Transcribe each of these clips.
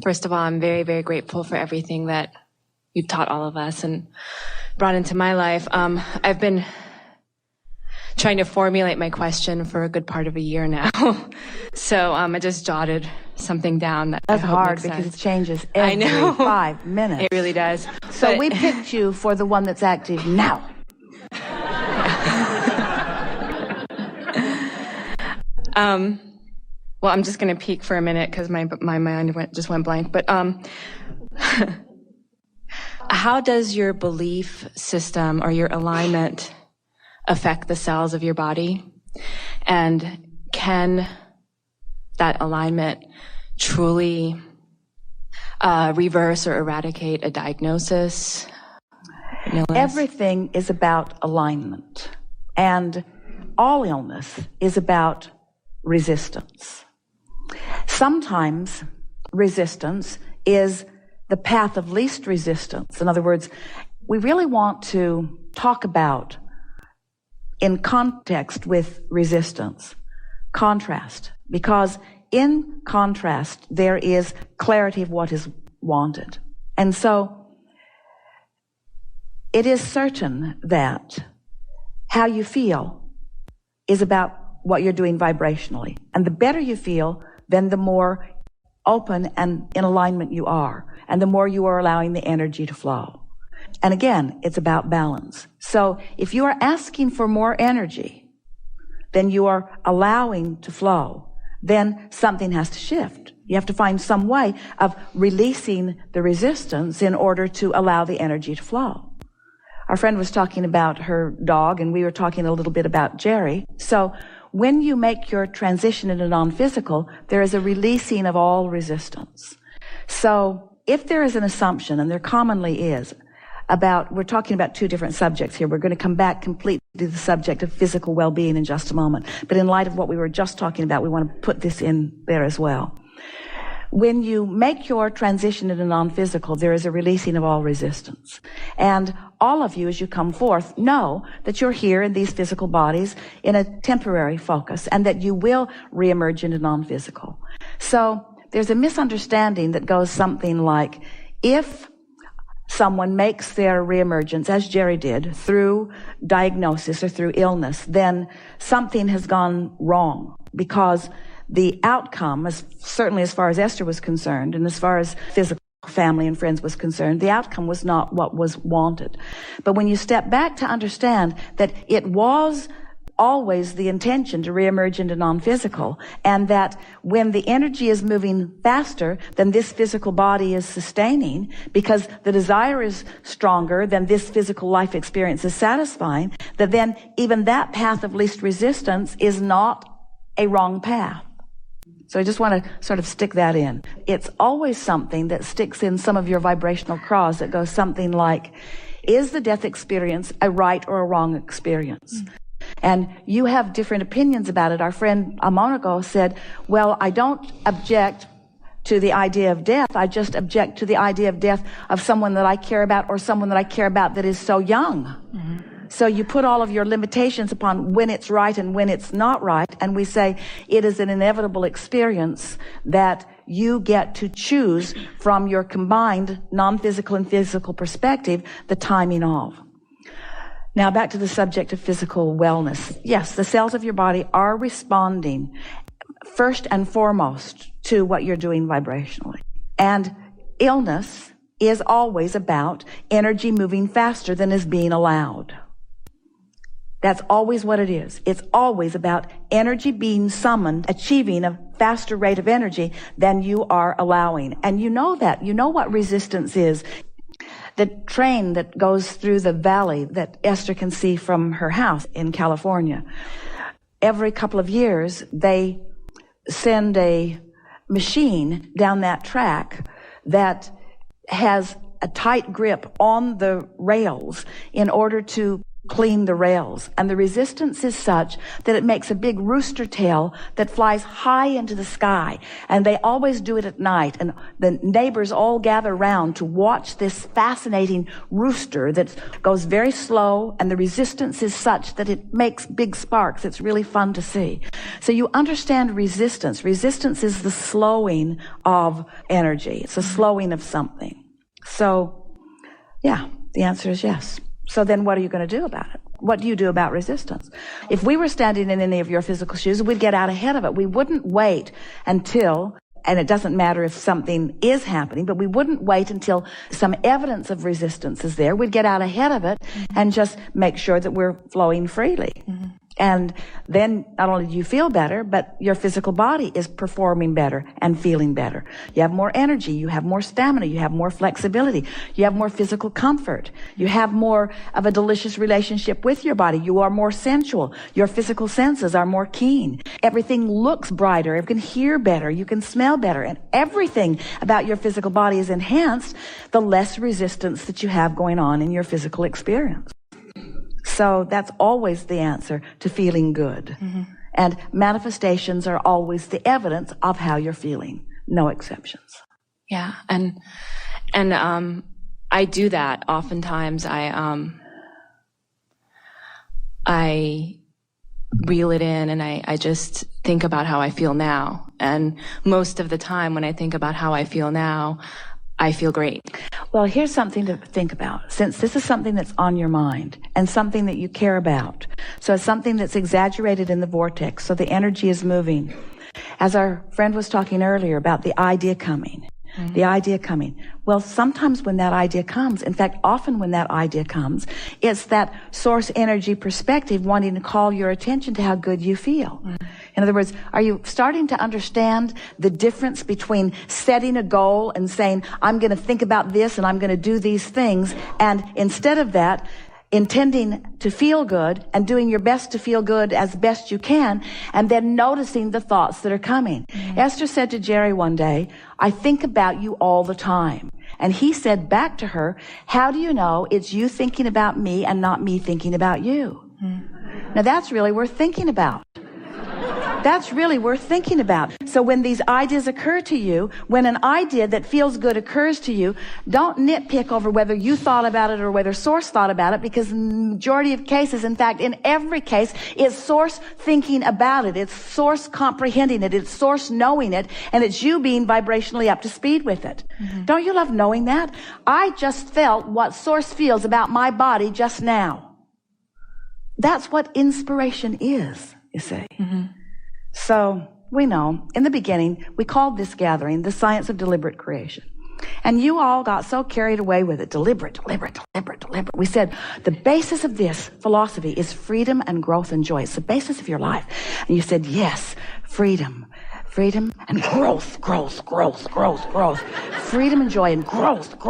First of all, I'm very, very grateful for everything that you've taught all of us and brought into my life. I've been trying to formulate my question for a good part of a year now. So I just jotted something down. That's hard because it changes every 5 minutes. It really does. So we picked you for the one that's active now. Well, I'm just going to peek for a minute because my mind just went blank. But how does your belief system or your alignment affect the cells of your body? And can that alignment truly reverse or eradicate a diagnosis? Everything is about alignment. And all illness is about resistance. Sometimes resistance is the path of least resistance. In other words, we really want to talk about, in context with resistance, contrast. Because in contrast, there is clarity of what is wanted. And so it is certain that how you feel is about what you're doing vibrationally. And the better you feel, then the more open and in alignment you are, and the more you are allowing the energy to flow. And again, it's about balance. So if you are asking for more energy than you are allowing to flow, then something has to shift. You have to find some way of releasing the resistance in order to allow the energy to flow. Our friend was talking about her dog, and we were talking a little bit about Jerry. So when you make your transition into non-physical, there is a releasing of all resistance. So if there is an assumption, and there commonly is, we're talking about two different subjects here. We're going to come back completely to the subject of physical well-being in just a moment. But in light of what we were just talking about, we want to put this in there as well. When you make your transition into non-physical, there is a releasing of all resistance. And all of you, as you come forth, know that you're here in these physical bodies in a temporary focus, and that you will reemerge into non-physical. So there's a misunderstanding that goes something like, if someone makes their reemergence, as Jerry did, through diagnosis or through illness, then something has gone wrong, because the outcome, certainly as far as Esther was concerned, and as far as physical family and friends was concerned, the outcome was not what was wanted. But when you step back to understand that it was always the intention to reemerge into non-physical, and that when the energy is moving faster than this physical body is sustaining, because the desire is stronger than this physical life experience is satisfying, that then even that path of least resistance is not a wrong path. So I just want to sort of stick that in. It's always something that sticks in some of your vibrational craws that goes something like, is the death experience a right or a wrong experience? And you have different opinions about it. Our friend a moment ago said, well, I don't object to the idea of death. I just object to the idea of death of someone that I care about, or someone that I care about that is so young. Mm-hmm. So you put all of your limitations upon when it's right and when it's not right, and we say it is an inevitable experience that you get to choose from your combined non-physical and physical perspective the timing of. Now back to the subject of physical wellness. Yes, the cells of your body are responding first and foremost to what you're doing vibrationally. And illness is always about energy moving faster than is being allowed. That's always what it is. It's always about energy being summoned, achieving a faster rate of energy than you are allowing. And you know that. You know what resistance is. The train that goes through the valley that Esther can see from her house in California, every couple of years they send a machine down that track that has a tight grip on the rails in order to clean the rails. And the resistance is such that it makes a big rooster tail that flies high into the sky. And they always do it at night. And the neighbors all gather around to watch this fascinating rooster that goes very slow. And the resistance is such that it makes big sparks. It's really fun to see. So you understand resistance. Resistance is the slowing of energy. It's a slowing of something. So, yeah, the answer is yes. So then what are you going to do about it? What do you do about resistance? If we were standing in any of your physical shoes, we'd get out ahead of it. We wouldn't wait until, and it doesn't matter if something is happening, but we wouldn't wait until some evidence of resistance is there. We'd get out ahead of it and just make sure that we're flowing freely. Mm-hmm. And then not only do you feel better, but your physical body is performing better and feeling better. You have more energy, you have more stamina, you have more flexibility, you have more physical comfort, you have more of a delicious relationship with your body, you are more sensual, your physical senses are more keen, everything looks brighter, you can hear better, you can smell better, and everything about your physical body is enhanced the less resistance that you have going on in your physical experience. So that's always the answer to feeling good. Mm-hmm. And manifestations are always the evidence of how you're feeling. No exceptions. Yeah. And I do that. Oftentimes I reel it in and I just think about how I feel now. And most of the time when I think about how I feel now, I feel great. Well, here's something to think about. Since this is something that's on your mind and something that you care about, so it's something that's exaggerated in the vortex, so the energy is moving. As our friend was talking earlier about the idea coming, the idea coming. Well, sometimes when that idea comes, in fact, often when that idea comes, it's that source energy perspective wanting to call your attention to how good you feel. In other words, are you starting to understand the difference between setting a goal and saying, I'm going to think about this and I'm going to do these things, and instead of that, intending to feel good and doing your best to feel good as best you can, and then noticing the thoughts that are coming. Esther said to Jerry one day, I think about you all the time. And he said back to her, how do you know it's you thinking about me and not me thinking about you? Now that's really worth thinking about. That's really worth thinking about. So when these ideas occur to you, when an idea that feels good occurs to you, don't nitpick over whether you thought about it or whether Source thought about it, because in the majority of cases, in fact, in every case, it's Source thinking about it. It's Source comprehending it. It's Source knowing it. And it's you being vibrationally up to speed with it. Don't you love knowing that? I just felt what Source feels about my body just now. That's what inspiration is, you see. So we know, in the beginning, we called this gathering the science of deliberate creation. And you all got so carried away with it, deliberate. We said, the basis of this philosophy is freedom and growth and joy. It's the basis of your life. And you said, yes, freedom and growth. Freedom and joy and growth.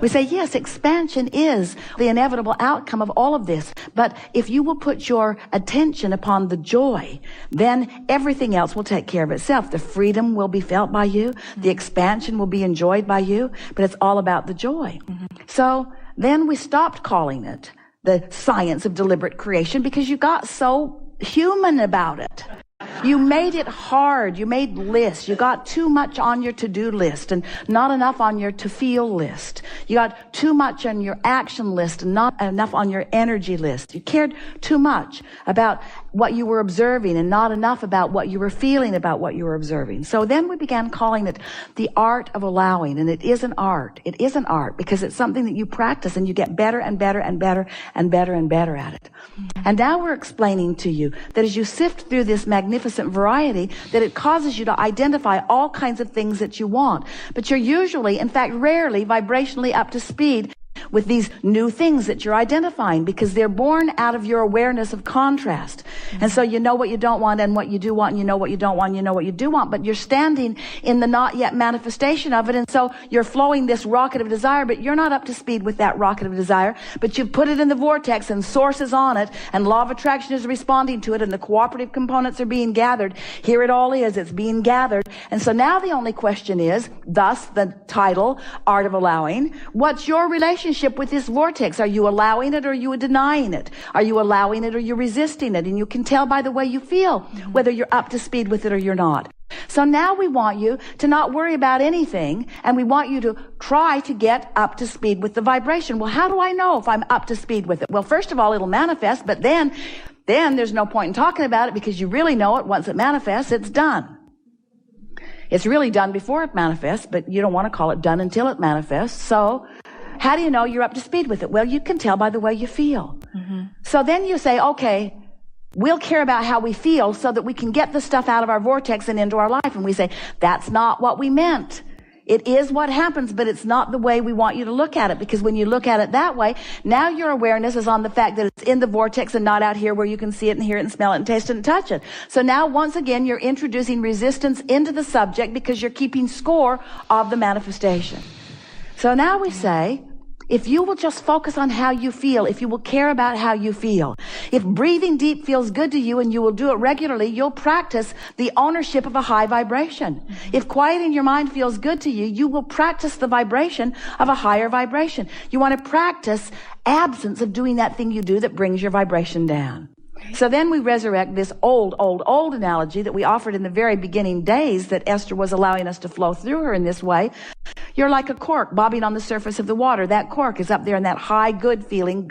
We say, yes, expansion is the inevitable outcome of all of this. But if you will put your attention upon the joy, then everything else will take care of itself. The freedom will be felt by you. The expansion will be enjoyed by you. But it's all about the joy. So then we stopped calling it the science of deliberate creation because you got so human about it. You made it hard. You made lists. You got too much on your to-do list and not enough on your to-feel list. You got too much on your action list and not enough on your energy list. You cared too much about what you were observing and not enough about what you were feeling about what you were observing. So then we began calling it the art of allowing. And it is an art. It is an art because it's something that you practice and you get better and better and better and better and better at it. And now we're explaining to you that as you sift through this magnificent variety, that it causes you to identify all kinds of things that you want. But you're usually, in fact, rarely vibrationally up to speed with these new things that you're identifying because they're born out of your awareness of contrast. And so you know what you don't want and what you do want, and you know what you don't want and you know what you do want, but you're standing in the not yet manifestation of it, and so you're flowing this rocket of desire, but you're not up to speed with that rocket of desire, but you've put it in the vortex and Source is on it and law of attraction is responding to it and the cooperative components are being gathered. Here it all is, it's being gathered. And so now the only question is, thus the title, Art of Allowing, what's your relationship relationship with this vortex. Are you allowing it or are you denying it? Are you allowing it or you're resisting it? And you can tell by the way you feel whether you're up to speed with it or you're not. So now we want you to not worry about anything, and we want you to try to get up to speed with the vibration. Well, how do I know if I'm up to speed with it? Well, first of all, it'll manifest, but then there's no point in talking about it because you really know it. Once it manifests, it's done. It's really done before it manifests, but you don't want to call it done until it manifests. So how do you know you're up to speed with it? Well, you can tell by the way you feel. So then you say, okay, we'll care about how we feel so that we can get the stuff out of our vortex and into our life. And we say, that's not what we meant. It is what happens, but it's not the way we want you to look at it, because when you look at it that way, now your awareness is on the fact that it's in the vortex and not out here where you can see it and hear it and smell it and taste it and touch it. So now once again, you're introducing resistance into the subject because you're keeping score of the manifestation. So now we say, if you will just focus on how you feel, if you will care about how you feel, if breathing deep feels good to you and you will do it regularly, you'll practice the ownership of a high vibration. If quieting your mind feels good to you, you will practice the vibration of a higher vibration. You want to practice absence of doing that thing you do that brings your vibration down. So then we resurrect this old analogy that we offered in the very beginning days that Esther was allowing us to flow through her in this way. You're like a cork bobbing on the surface of the water. That cork is up there in that high, good feeling,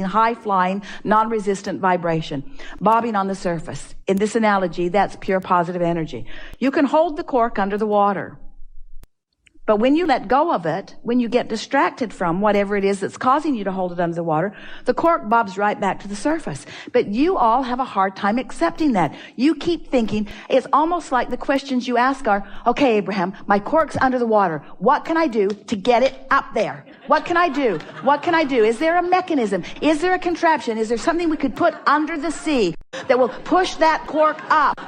high flying, non-resistant vibration, bobbing on the surface. In this analogy, that's pure positive energy. You can hold the cork under the water. But when you let go of it, when you get distracted from whatever it is that's causing you to hold it under the water, the cork bobs right back to the surface. But you all have a hard time accepting that. You keep thinking, it's almost like the questions you ask are, okay, Abraham, my cork's under the water. What can I do to get it up there? What can I do? What can I do? Is there a mechanism? Is there a contraption? Is there something we could put under the sea that will push that cork up?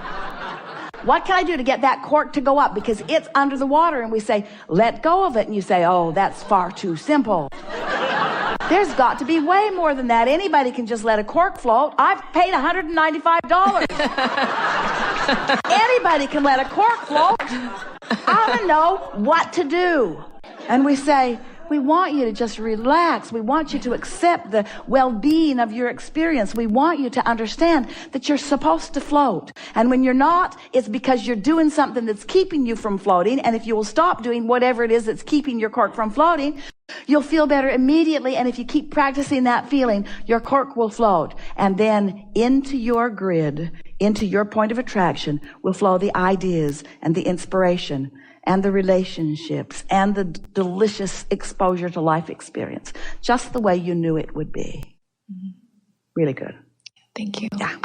What can I do to get that cork to go up? Because it's under the water. And we say, let go of it. And you say, oh, that's far too simple. There's got to be way more than that. Anybody can just let a cork float. I've paid $195. Anybody can let a cork float. I want to know what to do. And we say, we want you to just relax. We want you to accept the well-being of your experience. We want you to understand that you're supposed to float. And when you're not, it's because you're doing something that's keeping you from floating. And if you will stop doing whatever it is that's keeping your cork from floating, you'll feel better immediately. And if you keep practicing that feeling, your cork will float. And then into your grid, into your point of attraction, will flow the ideas and the inspiration and the relationships and the delicious exposure to life experience, just the way you knew it would be. Really good. Thank you. Yeah.